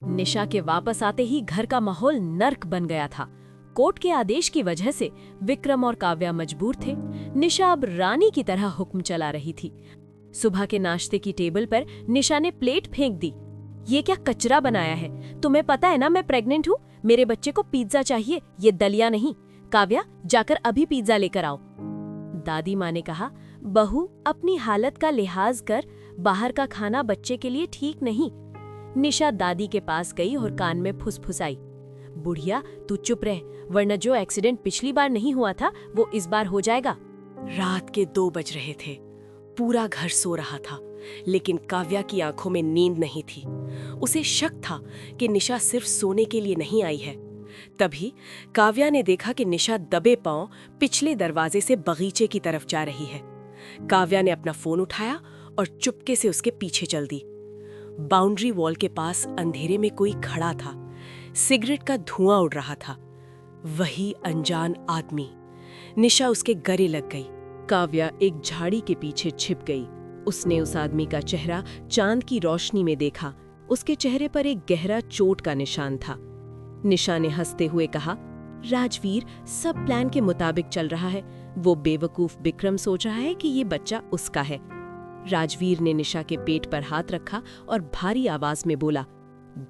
निशा के वापस आते ही घर का माहौल नर्क बन गया था। कोर्ट के आदेश की वजह से विक्रम और काव्या मजबूर थे। निशा अब रानी की तरह हुक्म चला रही थी। सुबह के नाश्ते की टेबल पर निशा ने प्लेट फेंक दी। ये क्या कचरा बनाया है? तुम्हें पता है ना मैं प्रेग्नेंट हूँ। मेरे बच्चे को पिज्जा चाहिए, ये दलिया नहीं। काव्या, जाकर अभी पिज्जा लेकर आओ। दादी माँ ने कहा, बहू अपनी हालत का लिहाज कर, बाहर का खाना बच्चे के लिए ठीक नहीं। निशा दादी के पास गई और कान में फुसफुसाई, बुढ़िया तू चुप रह, वरना जो एक्सीडेंट पिछली बार नहीं हुआ था वो इस बार हो जाएगा। रात के 2 बज रहे थे। पूरा घर सो रहा था, लेकिन काव्या की आंखों में नींद नहीं थी। उसे शक था कि निशा सिर्फ सोने के लिए नहीं आई है। तभी काव्या ने देखा कि निशा दबे पांव पिछले दरवाजे से बगीचे की तरफ जा रही है। काव्या ने अपना फोन उठाया और चुपके से उसके पीछे चल दी। बाउंड्री वॉल के पास अंधेरे में कोई खड़ा था। सिगरेट का धुआं उड़ रहा था। वही अनजान आदमी। निशा उसके गले लग गई। काव्या एक झाड़ी के पीछे छिप गई। उसने उस आदमी का चेहरा चांद की रोशनी में देखा। उसके चेहरे पर एक गहरा चोट का निशान था। निशा ने हंसते हुए कहा, राजवीर सब प्लान के मुताबिक चल रहा है। वो बेवकूफ विक्रम सोच रहा है कि ये बच्चा उसका है। राजवीर ने निशा के पेट पर हाथ रखा और भारी आवाज में बोला,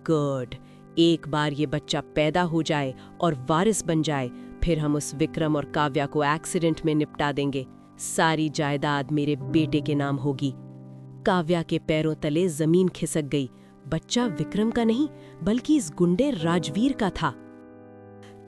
गुड, एक बार ये बच्चा पैदा हो जाए और वारिस बन जाए, फिर हम उस विक्रम और काव्या को एक्सीडेंट में निपटा देंगे। सारी जायदाद मेरे बेटे के नाम होगी। काव्या के पैरों तले जमीन खिसक गई। बच्चा विक्रम का नहीं, बल्कि इस गुंडे राजवीर का था।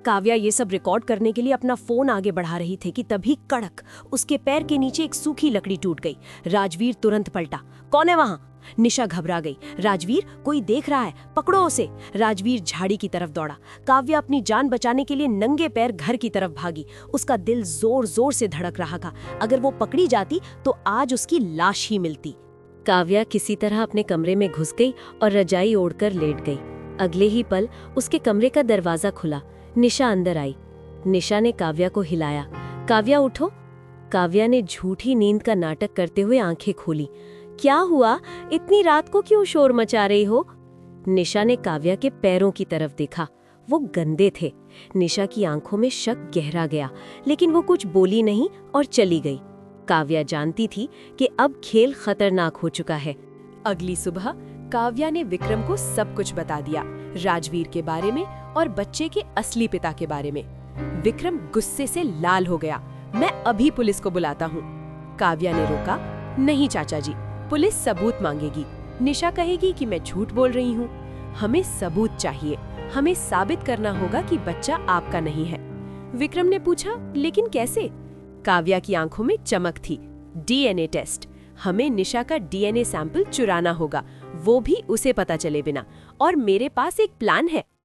काव्या ये सब रिकॉर्ड करने के लिए अपना फोन आगे बढ़ा रही थी कि तभी कड़क उसके पैर के नीचे एक सूखी लकड़ी टूट गई। राजवीर तुरंत पलटा। कौन है वहां? निशा घबरा गई। राजवीर, कोई देख रहा है, पकड़ो उसे। राजवीर झाड़ी की तरफ दौड़ा। काव्या अपनी जान बचाने के लिए नंगे पैर घर की तरफ भागी। उसका दिल जोर जोर से धड़क रहा था। अगर वो पकड़ी जाती तो आज उसकी लाश ही मिलती। काव्या किसी तरह अपने कमरे में घुस गई और रजाई ओढ़कर लेट गई। अगले ही पल उसके कमरे का दरवाजा खुला। निशा अंदर आई। निशा ने काव्या को हिलाया। काव्या उठो। काव्या ने झूठी नींद का नाटक करते हुए आंखें खोली। क्या हुआ? इतनी रात को क्यों शोर मचा रही हो? निशा ने काव्या के पैरों की तरफ देखा। वो गंदे थे। निशा की आंखों में शक गहरा गया, लेकिन वो कुछ बोली नहीं और चली गई। काव्या जानती थी कि अब खेल खतरनाक हो चुका है। अगली सुबह काव्या ने विक्रम को सब कुछ बता दिया, राजवीर के बारे में और बच्चे के असली पिता के बारे में। विक्रम गुस्से से लाल हो गया। मैं अभी पुलिस को बुलाता हूँ। काव्या ने रोका, नहीं चाचा जी, पुलिस सबूत मांगेगी। निशा कहेगी कि मैं झूठ बोल रही हूँ। हमें सबूत चाहिए। हमें साबित करना होगा कि बच्चा आपका नहीं है। विक्रम ने पूछा, लेकिन कैसे? काव्या की आंखों में चमक थी। DNA test. हमें निशा का डीएनए सैंपल चुराना होगा, वो भी उसे पता चले बिना। और मेरे पास एक प्लान है।